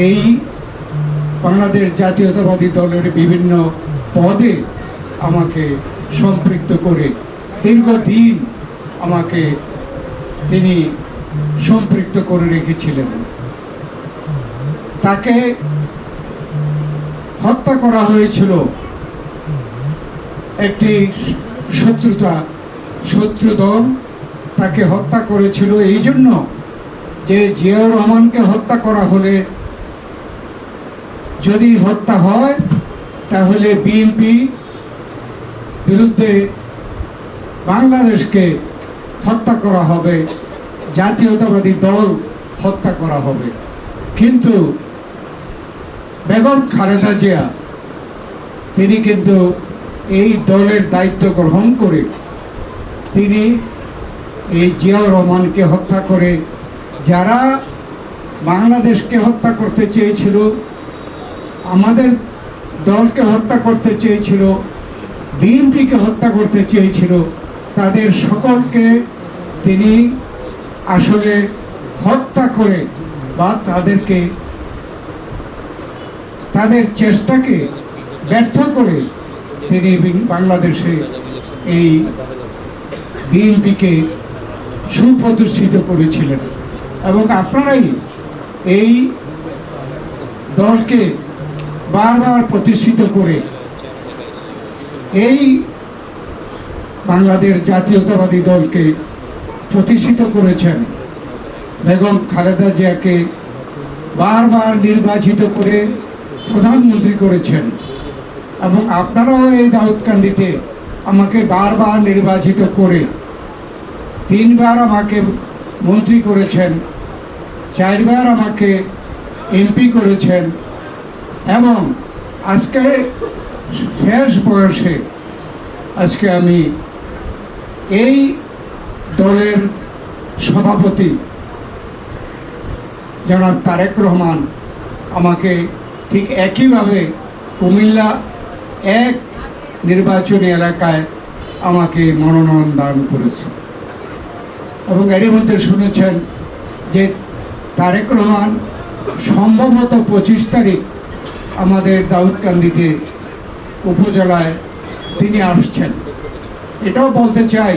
এই বাংলাদেশ জাতীয়তাবাদী দলের বিভিন্ন পদে আমাকে সম্পৃক্ত করে দীর্ঘদিন আমাকে তিনি সম্পৃক্ত করে রেখেছিলেন। তাকে হত্যা করা হয়েছিল একটি শত্রু দল তাকে হত্যা করেছিল এই জন্য যে জিয়াউর রহমানকে হত্যা করা হলে, যদি হত্যা হয় তাহলে বিএনপি বিরুদ্ধে বাংলাদেশকে হত্যা করা হবে, জাতীয়তাবাদী দল হত্যা করা হবে। কিন্তু বেগম খালেদা জিয়া তিনি কিন্তু এই দলের দায়িত্ব গ্রহণ করে তিনি এই জিয়াউর রহমানকে হত্যা করে, যারা বাংলাদেশকে হত্যা করতে চেয়েছিল, আমাদের দলকে হত্যা করতে চেয়েছিল, বিএনপিকে হত্যা করতে চেয়েছিল, তাদের সকলকে তিনি আসলে হত্যা করে বা তাদের চেষ্টাকে ব্যর্থ করে তিনি বাংলাদেশে এই বিএনপিকে সুপ্রতিষ্ঠিত করেছিলেন। এবং আপনারাই এই দলকে বারবার প্রতিষ্ঠিত করে এই বাংলাদেশ জাতীয়তাবাদী দলকে প্রতিষ্ঠিত করেছেন। বেগম খালেদা জিয়াকে বারবার নির্বাচিত করে প্রধানমন্ত্রী করেছেন এবং আপনারাও এই দাউদকান্দিতে আমাকে বারবার নির্বাচিত করে 3 বার আমাকে মন্ত্রী করেছেন, 4 বার আমাকে এমপি করেছেন এবং আজকে শেষ বয়সে আজকে আমি এই দলের সভাপতি জনাব তারেক রহমান আমাকে ঠিক একইভাবে কুমিল্লা 1 নির্বাচনী এলাকায় আমাকে মনোনয়ন দান করেছে। এবং এরই মধ্যে শুনেছেন যে তারেক রহমান সম্ভবত 25 তারিখ আমাদের দাউদকান্দিতে উপজেলায় তিনি আসছেন। এটাও বলতে চাই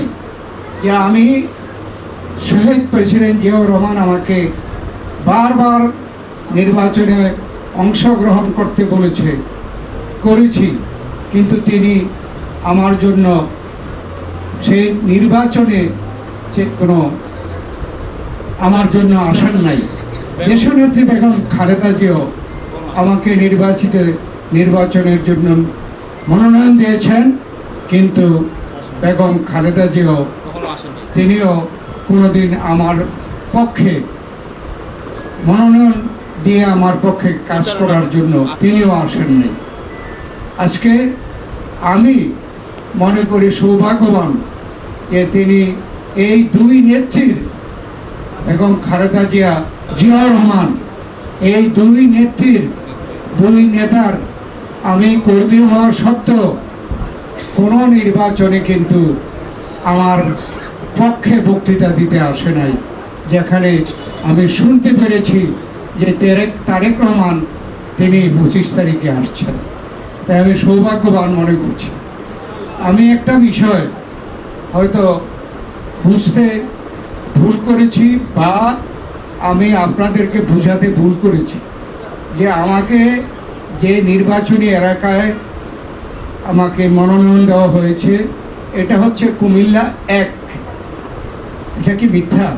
যে আমি শহীদ প্রেসিডেন্ট জিয়াউর রহমান আমাকে বারবার নির্বাচনে অংশগ্রহণ করতে করেছি, কিন্তু তিনি আমার জন্য সেই নির্বাচনে আমার জন্য আসেন নাই। দেশনেত্রী বেগম খালেদা জিয়াও আমাকে নির্বাচনের জন্য মনোনয়ন দিয়েছেন, কিন্তু বেগম খালেদা জিয়াও তিনিও কোনোদিন আমার পক্ষে মনোনয়ন দিয়ে আমার পক্ষে কাজ করার জন্য তিনিও আসেননি। আজকে আমি মনে করি সৌভাগ্যবান যে তিনি এই 2 নেত্রীর, বেগম খালেদা জিয়া, জিয়াউর রহমান, এই 2 নেত্রীর 2 নেতার আমি কর্মী হওয়ার সত্ত্বেও কোনো নির্বাচনে কিন্তু আমার পক্ষে বক্তৃতা দিতে আসে নাই, যেখানে আমি শুনতে পেরেছি যে তারেক রহমান তিনি 25 তারিখে আসছেন। তাই আমি সৌভাগ্যবান মনে করছি। আমি একটা বিষয় হয়তো বুঝতে ভুল করেছি বা আমি আপনাদেরকে বোঝাতে ভুল করেছি যে আমাকে যে নির্বাচনী এলাকায় আমাকে মনোনয়ন দেওয়া হয়েছে এটা হচ্ছে কুমিল্লা 1। এটা কি মিথ্যা?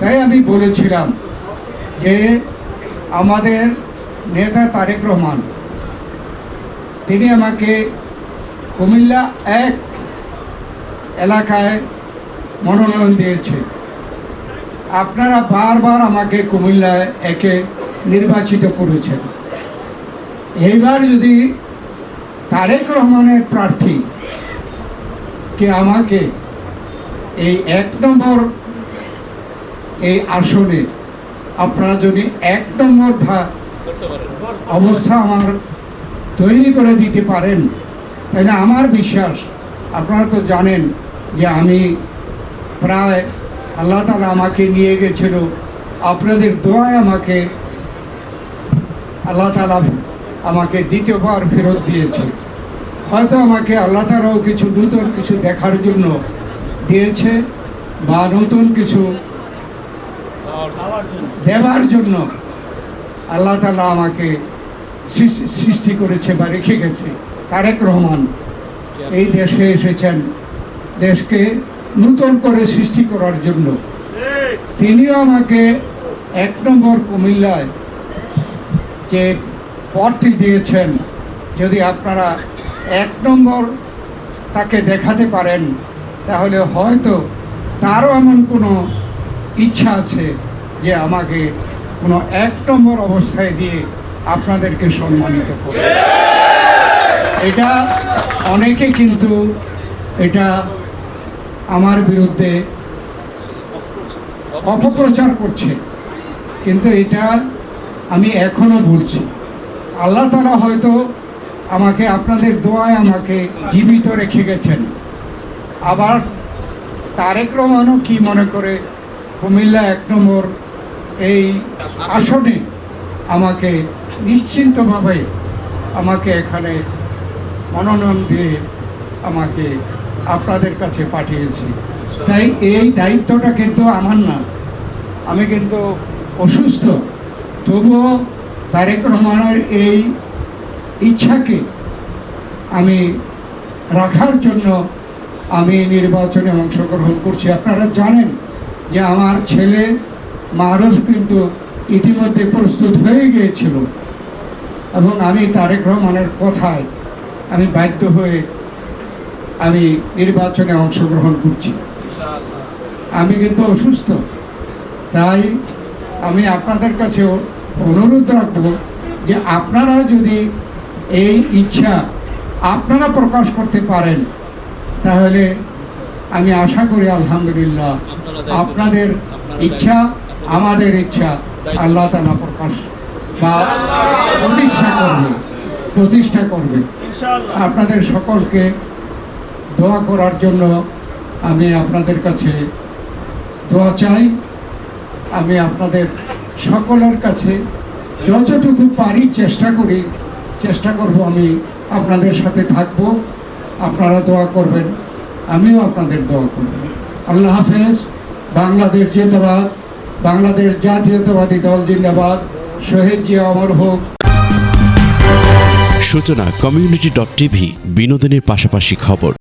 তাই আমি বলেছিলাম যে আমাদের নেতা তারেক রহমান তিনি আমাকে কুমিল্লা 1 এলাকায় মনোনয়ন দিয়েছে। আপনারা বারবার আমাকে কুমিল্লা 1-এ নির্বাচিত করেছেন। এইবার যদি তারেক রহমানের প্রার্থী কে আমাকে এই 1 নম্বর এই আসনে আপনারা যদি 1 নম্বর অবস্থা আমার তৈরি করে দিতে পারেন, তাহলে আমার বিশ্বাস, আপনারা তো জানেন যে আমি প্রায় আল্লাহ তাআলা আমাকে নিয়ে গেছিল, আপনাদের দোয়ায় আমাকে আল্লাহ তাআলা আমাকে দ্বিতীয়বার ফেরত দিয়েছে। হয়তো আমাকে আল্লাহ তাআলাও কিছু নতুন কিছু দেখার জন্য দিয়েছে বা নতুন কিছু দেওয়ার জন্য আল্লাহ তাআলা আমাকে সৃষ্টি করেছে বা রেখে গেছে। তারেক রহমান এই দেশে এসেছেন দেশকে নতুন করে সৃষ্টি করার জন্য। তিনিও আমাকে 1 নম্বর কুমিল্লায় যে পদটি দিয়েছেন, যদি আপনারা 1 নম্বর তাকে দেখাতে পারেন তাহলে হয়তো তারও এমন কোনো ইচ্ছা আছে যে আমাকে কোনো 1 নম্বর অবস্থায় দিয়ে আপনাদেরকে সম্মানিত করে। এটা অনেকে কিন্তু এটা আমার বিরুদ্ধে অপপ্রচার করছে, কিন্তু এটা আমি এখনো বলছি, আল্লাহ তাআলা হয়তো আমাকে আপনাদের দোয়ায় আমাকে জীবিত রেখে গেছেন। আবার তারেক রহমানও কি মনে করে কুমিল্লা 1 নম্বর এই আসনে আমাকে নিশ্চিন্তভাবে আমাকে এখানে মনোনয়ন দিয়ে আমাকে আপনাদের কাছে পাঠিয়েছি। তাই এই দায়িত্বটা কিন্তু আমার না, আমি কিন্তু অসুস্থ, তবুও তারেক রহমানের এই ইচ্ছাকে আমি রাখার জন্য আমি নির্বাচনে অংশগ্রহণ করছি। আপনারা জানেন যে আমার ছেলে মারুফ কিন্তু ইতিমধ্যে প্রস্তুত হয়ে গিয়েছিল এবং আমি তারেক রহমানের কথায় আমি বাধ্য হয়ে আমি নির্বাচনে অংশগ্রহণ করছি। আমি কিন্তু অসুস্থ, তাই আমি আপনাদের কাছে অনুরোধ রাখবো যে আপনারা যদি এই ইচ্ছা আপনারা প্রকাশ করতে পারেন তাহলে আমি আশা করি আলহামদুলিল্লাহ আপনাদের ইচ্ছা আমাদের ইচ্ছা আল্লাহ তাআলা প্রকাশ বা প্রতিষ্ঠা করবে। আপনাদের সকলকে দোয়া করার জন্য আমি আপনাদের কাছে দোয়া চাই। আমি আপনাদের সকলের কাছে যতটুকু পারি চেষ্টা করব আমি আপনাদের সাথে থাকব। আপনারা দোয়া করবেন, আমিও আপনাদের দোয়া করব। আল্লাহ হাফেজ। বাংলাদেশ জিন্দাবাদ, বাংলাদেশ জাতীয়তাবাদী দল জিন্দাবাদ, শহীদ জিয়া অমর হোক। সূচনা community.tv, বিনোদনের পাশাপাশি খবর।